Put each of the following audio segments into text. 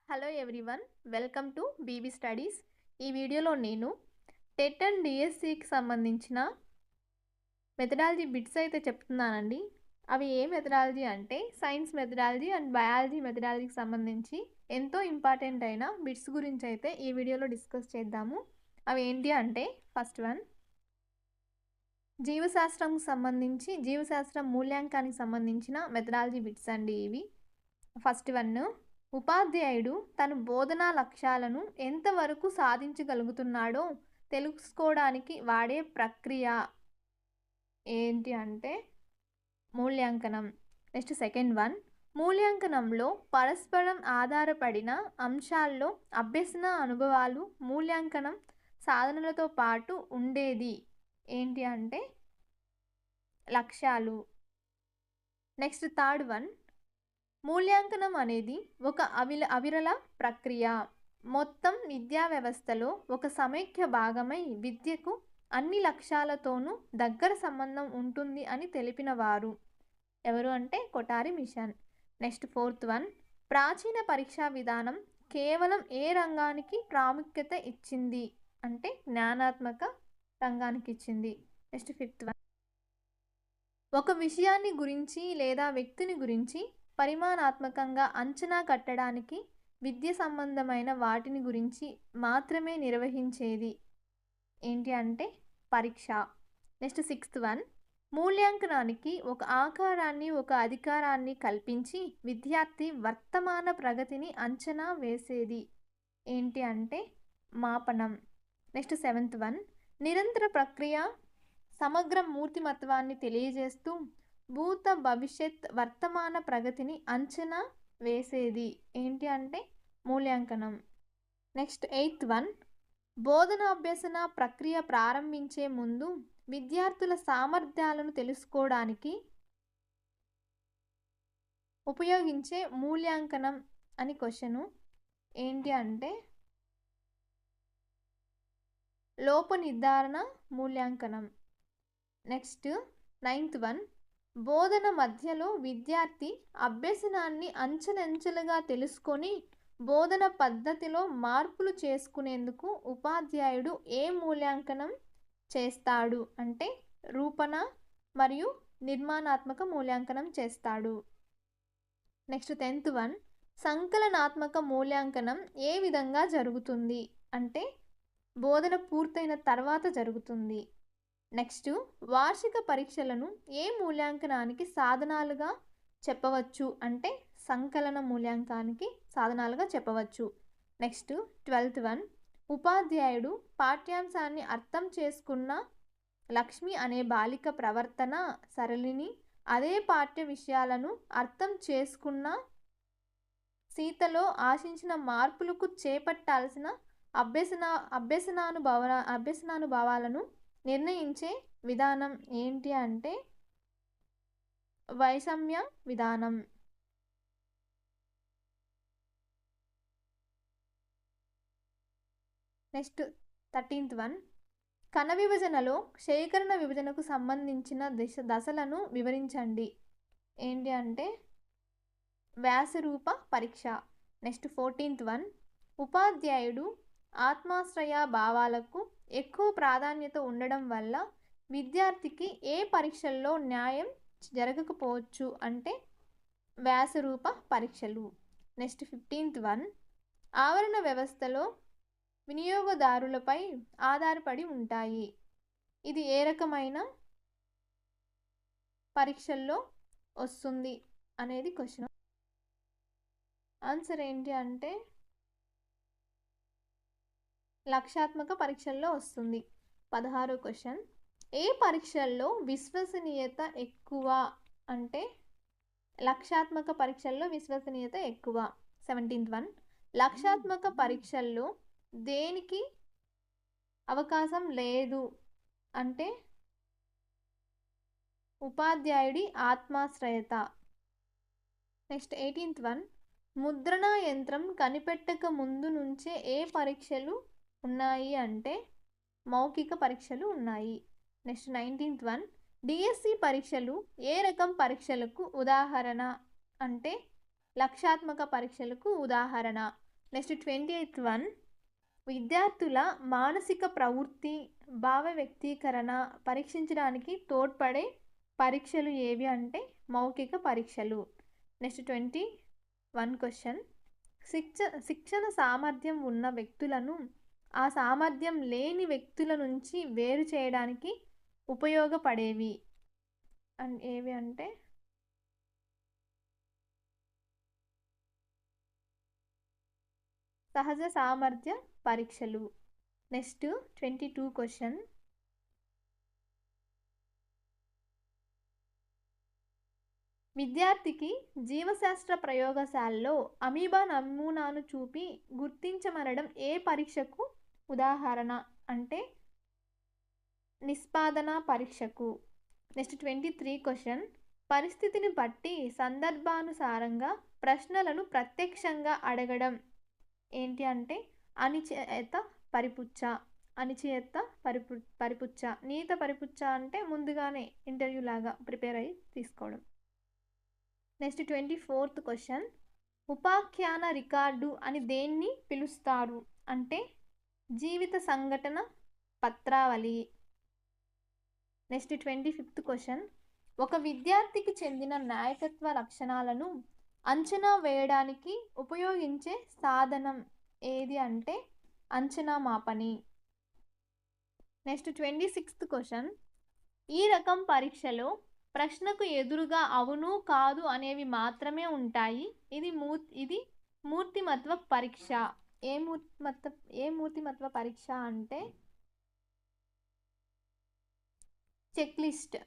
Hello everyone, welcome to BB Studies. ఈ వీడియోలో నేను టెట్ అండ్ డిఎస్సికి సంబంధించిన మెథడాలజీ బిట్స్ అయితే చెప్తున్నానండి. అవి ఏ మెథడాలజీ అంటే సైన్స్ మెథడాలజీ అండ్ బయాలజీ మెథడాలజీకి సంబంధించి ఎంతో ఇంపార్టెంట్ అయిన బిట్స్ గురించి అయితే ఈ వీడియోలో డిస్కస్ చేద్దాము. అవి ఏంటి అంటే ఫస్ట్ వన్, జీవశాస్త్రం మూల్యాంకానికి సంబంధించిన మెథడాలజీ బిట్స్ అండి ఇవి. ఫస్ట్ వన్, ఉపాధ్యాయుడు తన బోధనా లక్ష్యాలను ఎంతవరకు సాధించగలుగుతున్నాడో తెలుసుకోవడానికి వాడే ప్రక్రియ ఏంటి అంటే మూల్యాంకనం. నెక్స్ట్ సెకండ్ వన్, మూల్యాంకనంలో పరస్పరం ఆధారపడిన అంశాల్లో అభ్యసన అనుభవాలు మూల్యాంకనం సాధనలతో పాటు ఉండేది ఏంటి అంటే లక్ష్యాలు. నెక్స్ట్ థర్డ్ వన్, మూల్యాంకనం అనేది ఒక అవిరళ ప్రక్రియ. మొత్తం విద్యా వ్యవస్థలో ఒక సమైక్య భాగమై విద్యకు అన్ని లక్ష్యాలతోనూ దగ్గర సంబంధం ఉంటుంది అని తెలిపిన వారు ఎవరు అంటే Kothari mission. Next fourth one, ప్రాచీన పరీక్షా విధానం కేవలం ఏ రంగానికి ప్రాముఖ్యత ఇచ్చింది అంటే జ్ఞానాత్మక రంగానికి ఇచ్చింది. నెక్స్ట్ ఫిఫ్త్ వన్, ఒక విషయాన్ని గురించి లేదా వ్యక్తిని గురించి పరిమాణాత్మకంగా అంచనా కట్టడానికి విద్య సంబంధమైన వాటిని గురించి మాత్రమే నిర్వహించేది ఏంటి అంటే పరీక్ష. నెక్స్ట్ సిక్స్త్ వన్, మూల్యాంకనానికి ఒక ఆకారాన్ని ఒక అధికారాన్ని కల్పించి విద్యార్థి వర్తమాన ప్రగతిని అంచనా వేసేది ఏంటి అంటే మాపనం. నెక్స్ట్ సెవెంత్ వన్, నిరంతర ప్రక్రియ సమగ్ర మూర్తిమత్వాన్ని తెలియజేస్తూ భూత భవిష్యత్ వర్తమాన ప్రగతిని అంచనా వేసేది ఏంటి అంటే మూల్యాంకనం. నెక్స్ట్ ఎయిత్ వన్, బోధనాభ్యసన ప్రక్రియ ప్రారంభించే ముందు విద్యార్థుల సామర్థ్యాలను తెలుసుకోవడానికి ఉపయోగించే మూల్యాంకనం అని క్వశ్చను ఏంటి అంటే లోప నిర్ధారణ మూల్యాంకనం. నెక్స్ట్ నైన్త్ వన్, బోధన మధ్యలో విద్యార్థి అభ్యసనాన్ని అంచెలంచెలుగా తెలుసుకొని బోధన పద్ధతిలో మార్పులు చేసుకునేందుకు ఉపాధ్యాయుడు ఏ మూల్యాంకనం చేస్తాడు అంటే రూపణ మరియు నిర్మాణాత్మక మూల్యాంకనం చేస్తాడు. నెక్స్ట్ 10th వన్, సంకలనాత్మక మూల్యాంకనం ఏ విధంగా జరుగుతుంది అంటే బోధన పూర్తయిన తర్వాత జరుగుతుంది. నెక్స్ట్, వార్షిక పరీక్షలను ఏ మూల్యాంకనానికి సాధనాలుగా చెప్పవచ్చు అంటే సంకలన మూల్యాంకనానికి సాధనాలుగా చెప్పవచ్చు. నెక్స్ట్ 12th వన్, ఉపాధ్యాయుడు పాఠ్యాంశాన్ని అర్థం చేసుకున్న లక్ష్మి అనే బాలిక ప్రవర్తన సరళిని అదే పాఠ్య విషయాలను అర్థం చేసుకున్న సీతలో ఆశించిన మార్పులకు చేపట్టాల్సిన అభ్యసనానుభవాలను నిర్ణయించే విధానం ఏంటి అంటే వైషమ్య విధానం. నెక్స్ట్ 13th వన్, కణ విభజనలో సేకరణ విభజనకు సంబంధించిన దశలను వివరించండి ఏంటి అంటే వ్యాసరూప పరీక్ష. నెక్స్ట్ 14th వన్, ఉపాధ్యాయుడు ఆత్మాశ్రయ భావాలకు ఎక్కువ ప్రాధాన్యత ఉండడం వల్ల విద్యార్థికి ఏ పరీక్షల్లో న్యాయం జరగకపోవచ్చు అంటే వ్యాసరూప పరీక్షలు. నెక్స్ట్ 15th వన్, ఆవరణ వ్యవస్థలో వినియోగదారులపై ఆధారపడి ఉంటాయి. ఇది ఏ రకమైన పరీక్షల్లో వస్తుంది అనేది క్వశ్చన్. ఆన్సర్ ఏంటి అంటే లక్ష్యాత్మక పరీక్షల్లో వస్తుంది. 16వ క్వశ్చన్, ఏ పరీక్షల్లో విశ్వసనీయత ఎక్కువ అంటే లక్ష్యాత్మక పరీక్షల్లో విశ్వసనీయత ఎక్కువ. 17th వన్, లక్ష్యాత్మక పరీక్షల్లో దేనికి అవకాశం లేదు అంటే ఉపాధ్యాయుడి ఆత్మాశ్రయత. నెక్స్ట్ 18th వన్, ముద్రణ యంత్రం కనిపెట్టక ముందు నుంచే ఏ పరీక్షలు ఉన్నాయి అంటే మౌఖిక పరీక్షలు ఉన్నాయి. నెక్స్ట్ 19th వన్, డిఎస్సి పరీక్షలు ఏ రకం పరీక్షలకు ఉదాహరణ అంటే లక్ష్యాత్మక పరీక్షలకు ఉదాహరణ. నెక్స్ట్ 28th వన్, విద్యార్థుల మానసిక ప్రవృత్తి, భావ వ్యక్తీకరణ పరీక్షించడానికి తోడ్పడే పరీక్షలు ఏవి అంటే మౌఖిక పరీక్షలు. నెక్స్ట్ 21 క్వశ్చన్, శిక్షణ సామర్థ్యం ఉన్న వ్యక్తులను ఆ సామర్థ్యం లేని వ్యక్తుల నుంచి వేరు చేయడానికి ఉపయోగపడేవి ఏవి అంటే సహజ సామర్థ్య పరీక్షలు. నెక్స్ట్ 22 క్వశ్చన్, విద్యార్థికి జీవశాస్త్ర ప్రయోగశాలలో అమీబా నమూనాను చూపి గుర్తించమనడం ఏ పరీక్షకు ఉదాహరణ అంటే నిష్పాదన పరీక్షకు. నెక్స్ట్ 23 క్వశ్చన్, పరిస్థితిని బట్టి సందర్భానుసారంగా ప్రశ్నలను ప్రత్యక్షంగా అడగడం ఏంటి అంటే అనిచేత పరిపుచ్చ. పరిపుచ్చ, నీత పరిపుచ్చ అంటే ముందుగానే ఇంటర్వ్యూ లాగా ప్రిపేర్ అయ్యి తీసుకోవడం. నెక్స్ట్ 24th క్వశ్చన్, ఉపాఖ్యాన రికార్డు అని దేన్ని పిలుస్తారు అంటే జీవిత సంఘటన పత్రావళి. నెక్స్ట్ 25th క్వశ్చన్, ఒక విద్యార్థికి చెందిన నాయకత్వ లక్షణాలను అంచనా వేయడానికి ఉపయోగించే సాధనం ఏది అంటే అంచనా మాపని. నెక్స్ట్ 26th క్వశ్చన్, ఈ రకం పరీక్షలో ప్రశ్నకు ఎదురుగా అవును కాదు అనేవి మాత్రమే ఉంటాయి. ఇది మూర్తిమత్వ పరీక్ష. ఏ మూర్తిమత్వ పరీక్ష అంటే check list.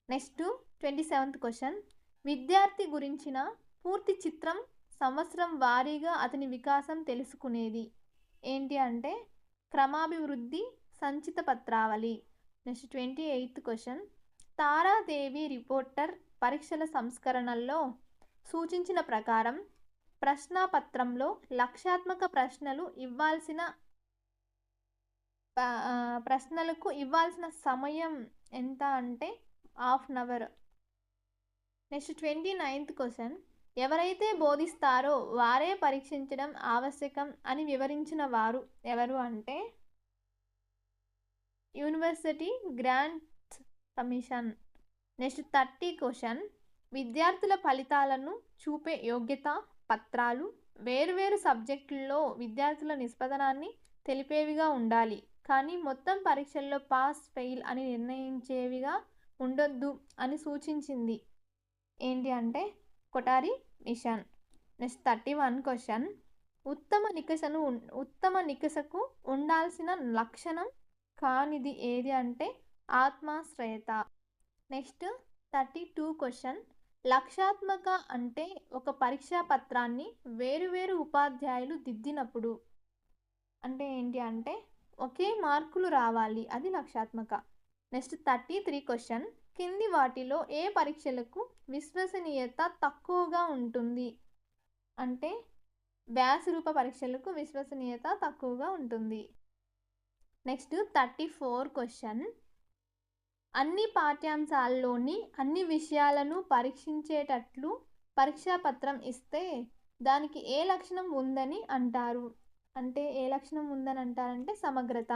Next 27th question, విద్యార్థి గురించిన పూర్తి చిత్రం సంవత్సరం వారీగా అతని వికాసం తెలుసుకునేది ఏంటి అంటే క్రమాభివృద్ధి సంచిత పత్రావళి. Next 28th question, Taradevi reporter పరీక్షల సంస్కరణల్లో సూచించిన ప్రకారం ప్రశ్నాపత్రంలో లక్ష్యాత్మక ప్రశ్నలకు ఇవ్వాల్సిన సమయం ఎంత అంటే ½ అవర్. నెక్స్ట్ 29th క్వశ్చన్, ఎవరైతే బోధిస్తారో వారే పరీక్షించడం ఆవశ్యకం అని వివరించిన వారు ఎవరు అంటే university grants commission. Next 30 question, విద్యార్థుల ఫలితాలను చూపే యోగ్యత పత్రాలు వేరువేరు సబ్జెక్టుల్లో విద్యార్థుల నిష్పదనాన్ని తెలిపేవిగా ఉండాలి, కానీ మొత్తం పరీక్షల్లో పాస్ ఫెయిల్ అని నిర్ణయించేవిగా ఉండొద్దు అని సూచించింది ఏంటి అంటే కొఠారి మిషన్. నెక్స్ట్ 31 క్వశ్చన్, ఉత్తమ నికషకు ఉండాల్సిన లక్షణం కానిది ఏది అంటే ఆత్మాశ్రయత. నెక్స్ట్ 32 క్వశ్చన్, లక్ష్యాత్మక అంటే ఒక పరీక్షా పత్రాన్ని వేరువేరు ఉపాధ్యాయులు దిద్దినప్పుడు అంటే ఏంటి అంటే ఒకే మార్కులు రావాలి, అది లక్ష్యాత్మక. నెక్స్ట్ 33 క్వశ్చన్, కింది వాటిలో ఏ పరీక్షలకు విశ్వసనీయత తక్కువగా ఉంటుంది అంటే వ్యాసరూప పరీక్షలకు విశ్వసనీయత తక్కువగా ఉంటుంది. నెక్స్ట్ 34 క్వశ్చన్, అన్ని పాఠ్యాంశాల్లోని అన్ని విషయాలను పరీక్షించేటట్లు పరీక్షాపత్రం ఇస్తే దానికి ఏ లక్షణం ఉందని అంటారు అంటే ఏ లక్షణం ఉందని అంటారంటే సమగ్రత.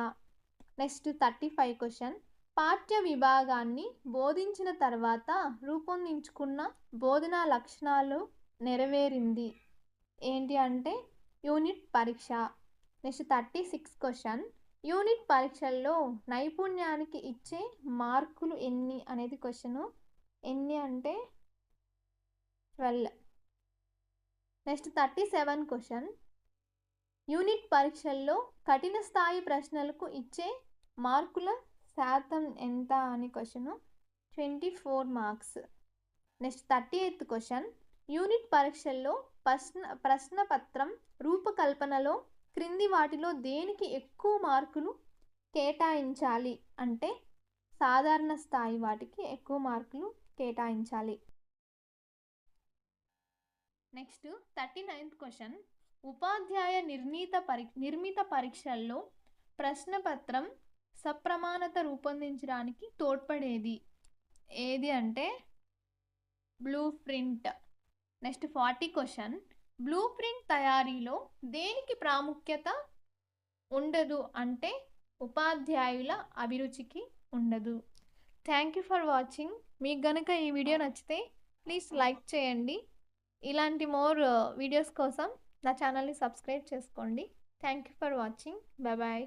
నెక్స్ట్ 35 క్వశ్చన్, పాఠ్య విభాగాన్ని బోధించిన తర్వాత రూపొందించుకున్న బోధనా లక్షణాలు నెరవేరింది ఏంటి అంటే యూనిట్ పరీక్ష. నెక్స్ట్ 36 క్వశ్చన్, యూనిట్ పరీక్షల్లో నైపుణ్యానికి ఇచ్చే మార్కులు ఎన్ని అనేది క్వశ్చను. ఎన్ని అంటే 12. నెక్స్ట్ 37 క్వశ్చన్, యూనిట్ పరీక్షల్లో కఠిన స్థాయి ప్రశ్నలకు ఇచ్చే మార్కుల శాతం ఎంత అని question. 24 marks. Next 38th question, unit పరీక్షల్లో ప్రశ్నపత్రం రూపకల్పనలో క్రింది వాటిలో దేనికి ఎక్కువ మార్కులు కేటాయించాలి అంటే సాధారణ స్థాయి వాటికి ఎక్కువ మార్కులు కేటాయించాలి. నెక్స్ట్ 39th క్వశ్చన్, ఉపాధ్యాయ నిర్మిత పరీక్షల్లో ప్రశ్నపత్రం సప్రమాణత రూపొందించడానికి తోడ్పడేది ఏది అంటే blue print. Next 40 question, blue print తయారీలో దేనికి ప్రాముఖ్యత ఉండదు అంటే ఉపాధ్యాయుల అభిరుచికి ఉండదు. Thank you for watching. మీకు గనక ఈ వీడియో నచ్చితే ప్లీజ్ లైక్ చేయండి. ఇలాంటి మోర్ వీడియోస్ కోసం నా ఛానల్ని సబ్స్క్రైబ్ చేసుకోండి. Thank you for watching. Bye bye.